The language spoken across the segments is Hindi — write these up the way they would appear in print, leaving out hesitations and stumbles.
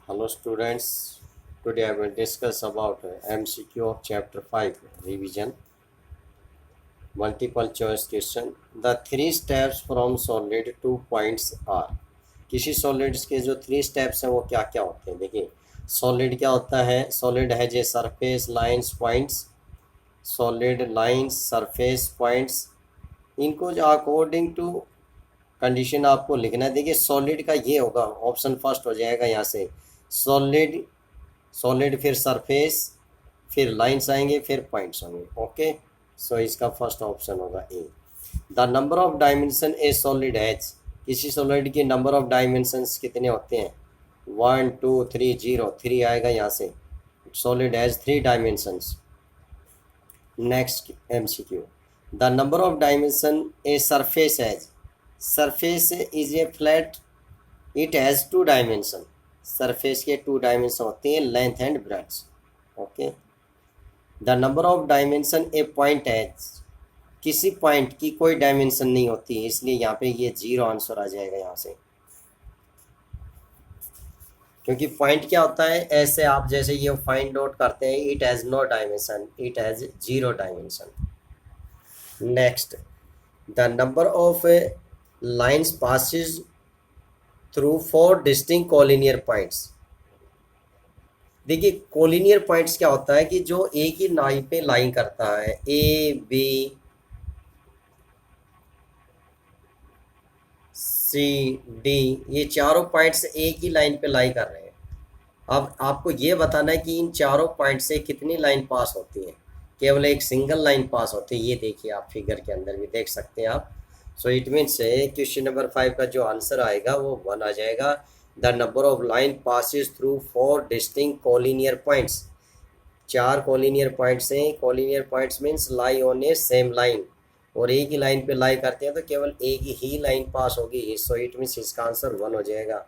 Hello students, today I will discuss about MCQ of chapter 5 revision multiple choice question. The three steps from solid to points are किसी सॉलिड्स के जो थ्री स्टेप्स हैं वो क्या क्या होते हैं। देखिए सॉलिड क्या होता है, सॉलिड है जे surface lines points, solid lines surface points, इनको जो अकॉर्डिंग टू कंडीशन आपको लिखना है। देखिए सॉलिड का ये होगा, ऑप्शन फर्स्ट हो जाएगा यहाँ से सॉलिड, सॉलिड फिर सरफेस फिर लाइंस आएंगे फिर पॉइंट्स होंगे। ओके, सो इसका फर्स्ट ऑप्शन होगा A. The number of dimension a solid has, किसी सॉलिड की नंबर ऑफ डायमेंशंस कितने होते हैं, 1 2 3 0, 3 आएगा यहाँ से। Solid has 3 dimensions. Next MCQ, the number of dimension a surface has, surface is a flat, it has 2 dimension, surface के 2 डायमेंशन होते हैं, length and breadth. Okay, the number of dimension A point has, किसी पॉइंट की कोई डायमेंशन नहीं होती, इसलिए यहाँ पे ये 0 आंसर आ जाएगा यहाँ से। क्योंकि पॉइंट क्या होता है, ऐसे आप जैसे ये फाइंड आउट करते हैं, it has no dimension, it has 0 dimension. Next, the number of lines passes through 4 distinct collinear points. देखिए कोलिनियर पॉइंट्स क्या होता है कि जो एक ही लाइन पे लाइन करता है, ए बी सी डी, ये चारों पॉइंट्स एक ही लाइन पे लाई कर रहे हैं। अब आपको ये बताना है कि इन चारों पॉइंट से कितनी लाइन पास होती है, केवल एक सिंगल लाइन पास होती है। ये देखिए आप फिगर के अंदर भी देख सकते हैं आप। So it means question number 5 का जो आंसर आएगा वो 1 आ जाएगा। The number of line passes through 4 distinct collinear points, 4 collinear points हैं। Collinear points means lie on a same line, और एक ही लाइन पे लाई करते हैं तो केवल एक ही लाइन पास होगी। सो इट मीन्स इसका आंसर 1 हो जाएगा।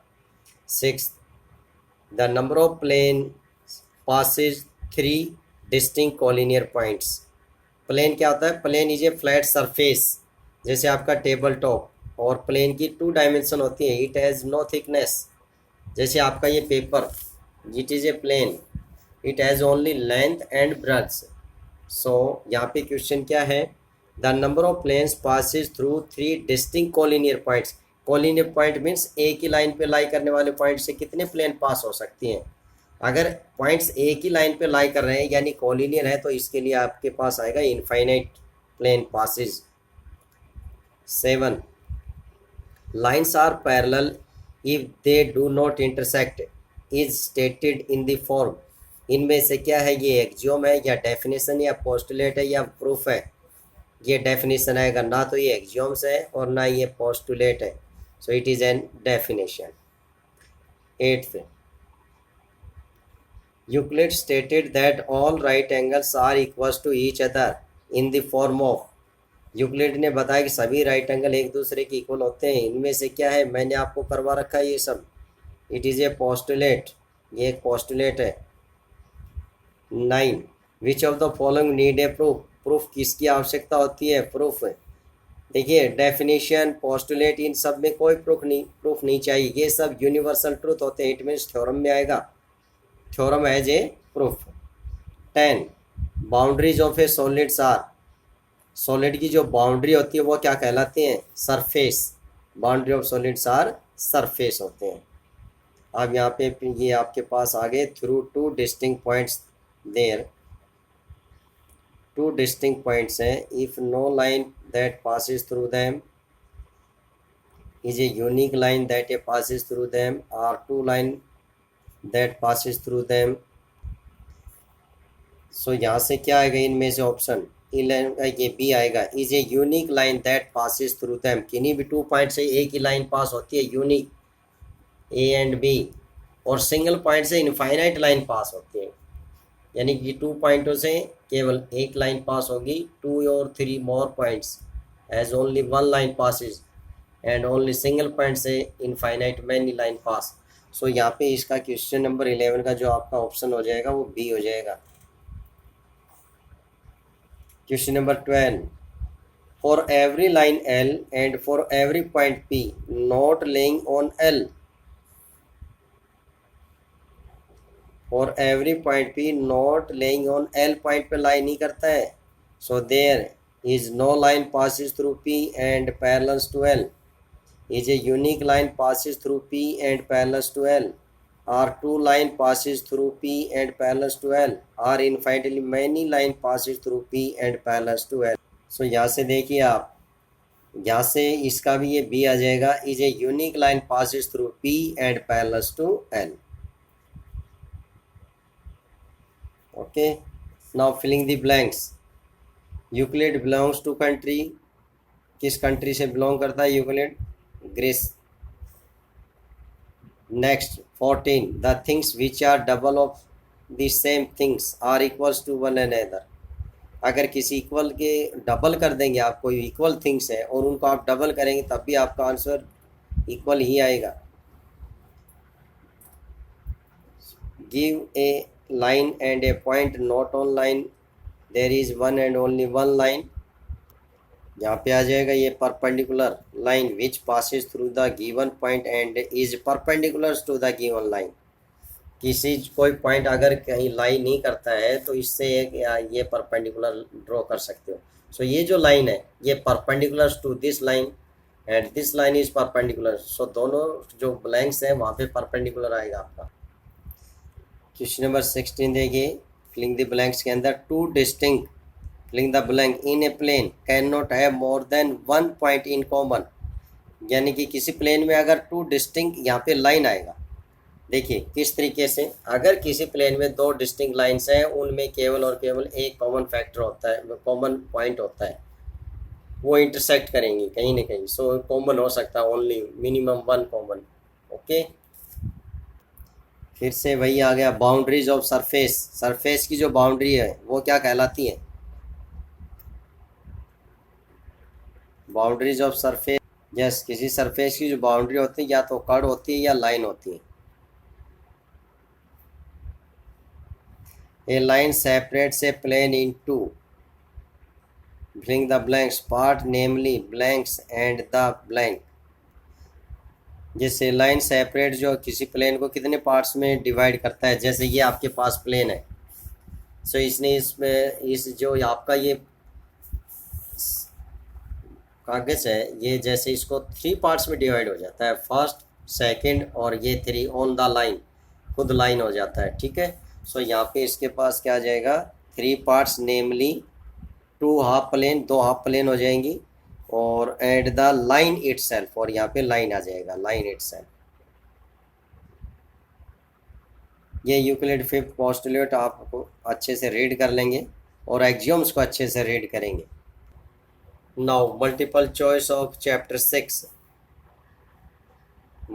6, the number of plane passes 3 distinct collinear points. Plane क्या होता है, plane is a flat surface, जैसे आपका टेबल टॉप, और प्लेन की 2 डायमेंशन होती है, इट हैज़ नो थिकनेस, जैसे आपका ये paper, it is a plane, it has only length and breadth. So यहाँ पे क्वेश्चन क्या है, the number of planes passes through 3 distinct collinear points. Collinear point means एक ही लाइन पे लाई करने वाले पॉइंट से कितने प्लेन पास हो सकती हैं। अगर पॉइंट्स एक ही लाइन पे लाई कर रहे हैं यानी कोलिनियर है, तो इसके लिए आपके पास आएगा infinite plane passes. 7, lines are parallel if they do not intersect is stated in the form। इनमें से क्या है, ये एक्जियोम है या डेफिनेशन या पोस्टुलेट है या प्रूफ है। ये डेफिनेशन आएगा, ना तो ये एक्जियोम्स है और ना ये पोस्टुलेट है। So it is an definition. 8th, Euclid stated that all right angles are equal to each other in the form of. Euclid ने बताया कि सभी राइट एंगल एक दूसरे के इक्वल होते हैं। इनमें से क्या है, मैंने आपको करवा रखा है ये सब। इट इज़ ए पोस्टुलेट, ये एक पोस्टुलेट है। 9, which of the following need a proof. Proof किसकी आवश्यकता होती है, प्रूफ। देखिए डेफिनेशन पोस्टुलेट इन सब में कोई प्रूफ नहीं चाहिए, ये सब यूनिवर्सल ट्रूथ होते हैं। इट मीन्स थ्योरम में आएगा, theorem as a proof. 10, boundaries of a solids are. Solid की जो बाउंड्री होती है वो क्या कहलाती हैं, surface. Boundary of solids are surface होते हैं। अब यहाँ पे ये आपके पास आ गए, through 2 distinct points there, 2 distinct points हैं। If no line that passes through them is a unique line that a passes through them, are 2 line that passes through them. So यहाँ से क्या आएगा, इनमें से ऑप्शन 11 ये बी आएगा, is a unique line that passes through them. किन्हीं भी 2 पॉइंट से एक ही लाइन पास होती है, यूनिक, ए एंड बी, और सिंगल पॉइंट से इनफाइनाइट लाइन पास होती है, यानी कि 2 पॉइंटों से केवल एक लाइन पास होगी। 2 और 3 more points as only 1 line passes, and only single point से infinite many line pass. So यहाँ पे इसका क्वेश्चन नंबर 11 का जो आपका ऑप्शन हो जाएगा वो बी हो जाएगा। Question number 12, for every line L and for every point P not lying on L, और every point P not lying on L point पे लाई नहीं करता है, so there is no line passes through P and parallels to L, is a unique line passes through P and parallels to L, or two line passes through P and parallels to L, or infinitely many line passes through P and parallels to L. So यहाँ से देखिए आप, यहाँ से इसका भी ये B आ जाएगा, is a unique line passes through P and parallels to L. Okay, now filling the blanks. Euclid belongs to country, किस कंट्री से बिलोंग करता है Euclid? Greece. Next 14, the things which are double of the same things are equals to one another. अगर किसी इक्वल के डबल कर देंगे आप, कोई इक्वल थिंग्स है और उनको आप डबल करेंगे तब भी आपका आंसर इक्वल ही आएगा. Give a line and a point not on line, there is one and only one line. यहाँ पे आ जाएगा ये perpendicular line which passes through the given point and is perpendicular to the given line. किसी कोई पॉइंट अगर कहीं लाइन नहीं करता है तो इससे एक ये परपेंडिकुलर ड्रॉ कर सकते हो. सो ये जो लाइन है ये perpendicular to this line and this line is perpendicular. So दोनों जो ब्लैंक्स हैं वहाँ पे परपेंडिकुलर आएगा आपका. क्वेश्चन नंबर 16 देखिए, फिलिंग द ब्लैंक्स के अंदर two distinct filling the blank in a plane cannot have more than one point in common. यानी कि किसी प्लेन में अगर टू डिस्टिंक्ट यहाँ पे लाइन आएगा, देखिए किस तरीके से, अगर किसी प्लेन में दो डिस्टिंक्ट लाइंस हैं उनमें केवल और केवल एक कॉमन फैक्टर होता है, कॉमन पॉइंट होता है, वो इंटरसेक्ट करेंगी कहीं ना कहीं. सो कॉमन हो सकता है only minimum one common. Okay, फिर से वही आ गया, बाउंड्रीज ऑफ सरफेस. सरफेस की जो बाउंड्री है वो क्या कहलाती है? Boundaries of surface. यस, किसी सरफेस की जो बाउंड्री होती है या तो कर्व होती है या लाइन होती है. A line separates a plane into, bring the blanks part namely blanks and the blank. जैसे लाइन सेपरेट जो किसी प्लेन को कितने पार्ट्स में डिवाइड करता है, जैसे ये आपके पास प्लेन है. सो इसने इसमें इस जो आपका ये कागज है ये जैसे इसको थ्री पार्ट्स में डिवाइड हो जाता है, फर्स्ट सेकंड और ये थ्री ऑन द लाइन, खुद लाइन हो जाता है. ठीक है, सो यहाँ पे इसके पास क्या आ जाएगा, three parts namely two half plane, दो हाफ प्लेन हो जाएंगी, और एट द लाइन इटसेल्फ, और यहाँ पे लाइन आ जाएगा लाइन इटसेल्फ. ये यूक्लिड फिफ्थ पोस्टुलेट आपको अच्छे से रीड कर लेंगे और एक्सियोम्स को अच्छे से रीड करेंगे. Now multiple choice of chapter 6.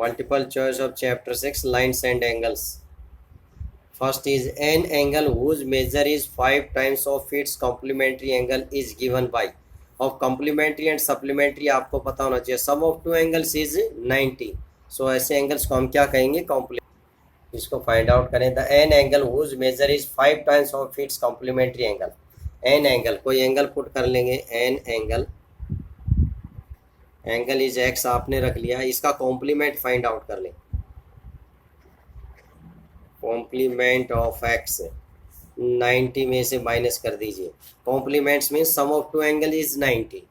Multiple choice of chapter 6, lines and angles. First is an angle whose measure is 5 times of its complementary angle is given by. Of complementary and supplementary आपको पता होना चाहिए. Sum of two angles is 90. So ऐसे angles को हम क्या कहेंगे? complementary. इसको find out करें. The an angle whose measure is 5 times of its complementary angle. An angle, कोई एंगल पुट कर लेंगे, an angle, angle is x आपने रख लिया, इसका कॉम्प्लीमेंट फाइंड आउट कर लें. कॉम्प्लीमेंट ऑफ एक्स 90 में से माइनस कर दीजिए. कॉम्प्लीमेंट्स में सम ऑफ टू एंगल इज 90.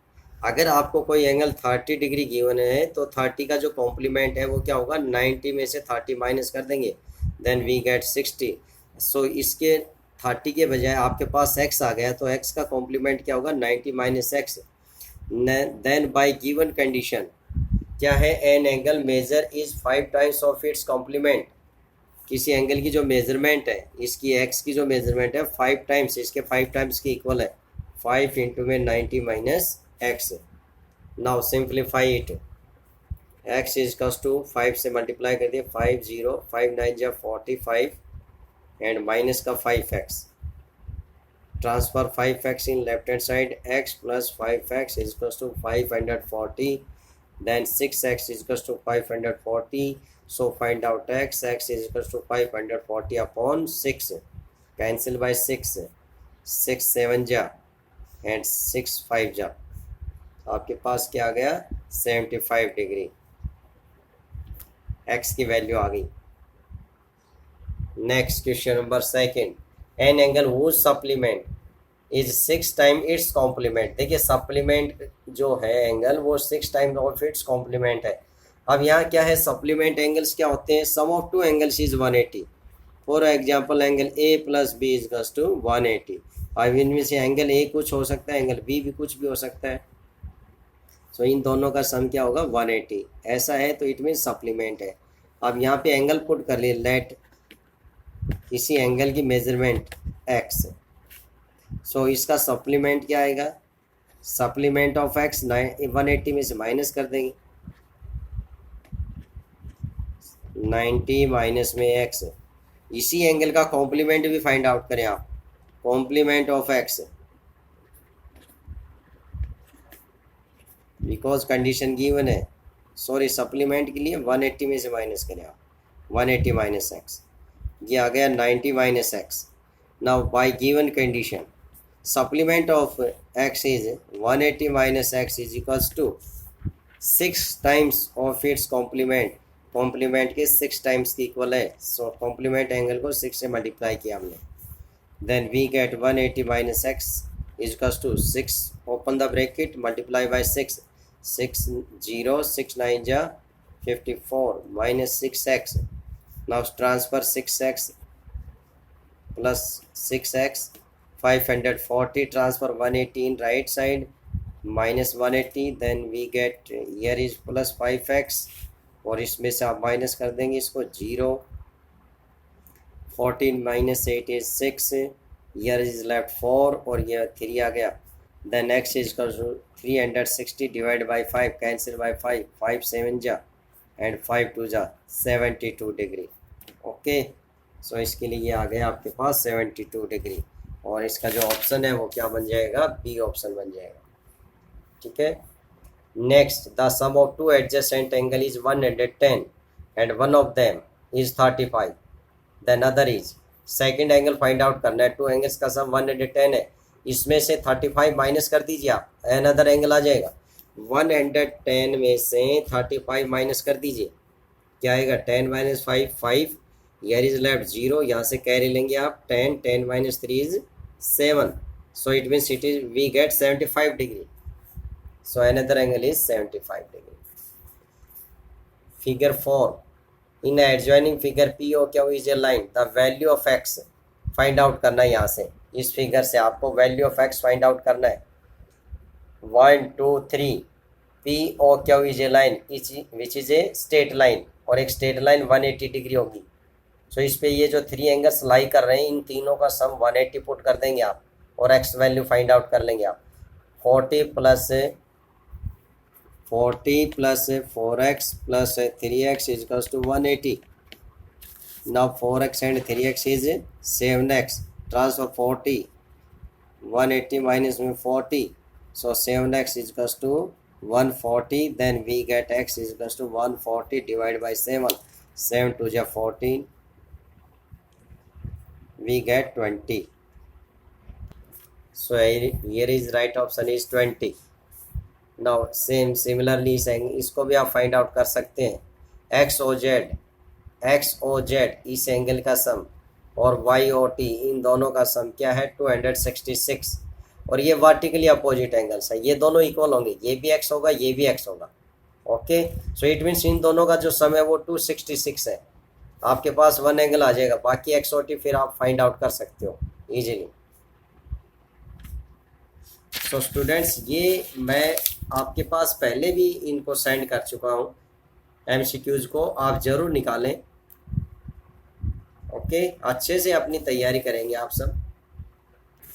अगर आपको कोई एंगल 30 डिग्री गिवन है तो 30 का जो कॉम्प्लीमेंट है वो क्या होगा, 90 में से 30 माइनस कर देंगे, देन वी गेट 60. सो इसके 30 के बजाय आपके पास x आ गया तो x का कॉम्प्लीमेंट क्या होगा, 90 minus x. Then by given condition क्या है, an angle measure is 5 times of its complement. किसी एंगल की जो मेजरमेंट है, इसकी x की जो मेजरमेंट है 5 टाइम्स, इसके 5 टाइम्स के इक्वल है, 5 इंटू में 90 minus x. Now simplify it, x is कस टू 5 से मल्टीप्लाई कर दिए, 5 0 5 9 जा 45 एंड माइनस का 5x. ट्रांसफर 5x इन left hand side, x plus 5x is equals to 540, then 6x is equals to 540. So find out x is equals to 540 upon 6, cancel by 6, 6 7 जा एंड 6 5 जा, आपके पास क्या आ गया, 75 डिग्री. x की वैल्यू आ गई. Next question number second, an angle whose supplement is 6 time its complement. देखिए सप्लीमेंट जो है एंगल वो 6 टाइम ऑफ इट्स कॉम्प्लीमेंट है। अब यहाँ क्या है, सप्लीमेंट एंगल्स क्या होते हैं, sum of two angles is 180। For example angle A plus B is equals to 180। अब इनमें से एंगल ए कुछ हो सकता है, एंगल बी भी कुछ भी हो सकता है। सो इन दोनों का सम क्या होगा 180। ऐसा है तो इट मीन सप्लीमेंट है। अब यहाँ पे एंगल पुट कर लिए, लेट किसी एंगल की मेजरमेंट एक्स। सो इसका सप्लीमेंट क्या आएगा, सप्लीमेंट ऑफ एक्स 180 में से माइनस कर देंगे, 90 माइनस में एक्स। इसी एंगल का कॉम्प्लीमेंट भी फाइंड आउट करें आप, complement of x, because condition given है। सॉरी सप्लीमेंट के लिए 180 में से माइनस करें आप, 180 माइनस एक्स, ये आ गया 90 minus x. Now by given condition supplement of x is 180 minus x is equals to 6 times of its complement. Complement के 6 टाइम्स की इक्वल है। सो कॉम्प्लीमेंट एंगल को 6 से मल्टीप्लाई किया हमने, then we get 180 minus x is equals to 6 open the bracket multiply by 6, 6 0 6 9 जा 54 minus 6x। Now transfer 6x plus 6x 540 transfer 118 right side minus 180, then we get year is plus 5x और इसमें से आप माइनस कर देंगे इसको 0, 14 माइनस 8 इज 6, ईयर इज लेफ्ट 4 और ये 3 आ गया। Then x is 360 divide by 5 cancel by 5, 5 7 जा एंड 5 2 जा 72 डिग्री। ओके सो इसके लिए ये आ गया आपके पास 72 डिग्री और इसका जो ऑप्शन है वो क्या बन जाएगा, बी ऑप्शन बन जाएगा। ठीक है, next the sum of two adjacent angle is 110 and one of them is 35, then other is. Second angle find out करना है, टू एंगल्स का सम 110 है, इसमें से 35 माइनस कर दीजिए आप, अनदर एंगल आ जाएगा। 110 में से 35 माइनस कर दीजिए, क्या आएगा 10 माइनस 5 5, ईयर इज लेफ्ट 0, यहाँ से कैरी लेंगे आप 10, 10 minus 3 is 7, so it means it is we get 75 degree. So another angle is 75 degree. Figure 4, in adjoining figure P O Q is a line, the value of X find out करना है। यहाँ से इस फिगर से आपको value of X find out करना है। 1 2 3 P O Q is a line which is a straight line और एक स्ट्रेट लाइन 180 डिग्री होगी। सो इस पे ये जो 3 एंगल्स लाई कर रहे हैं इन तीनों का सम 180 पुट कर देंगे आप और एक्स वैल्यू फाइंड आउट कर लेंगे आप। 40 plus 4x plus 3x is equals to 180। Now 4x and 3x is 7x, transfer 40, 180 minus में 40, so 7x is equals to 140, then we get x is equals to 140 divide by 7, 7 2 जा 14, we get 20. So here is right option is 20. Now similarly इसको भी आप फाइंड आउट कर सकते हैं। XOZ इस एंगल का सम और YOT इन दोनों का सम क्या है 266 और ये वर्टिकली अपोजिट एंगल्स है, ये दोनों इक्वल होंगे, ये भी x होगा ये भी x होगा। Okay so it means in दोनों का जो सम है वो 266 है। आपके पास 1 एंगल आ जाएगा, बाकी XOT फिर आप फाइंड आउट कर सकते हो इजीली। सो स्टूडेंट्स ये मैं आपके पास पहले भी इनको सेंड कर चुका हूँ, MCQs को आप ज़रूर निकालें। ओके अच्छे से अपनी तैयारी करेंगे आप सब।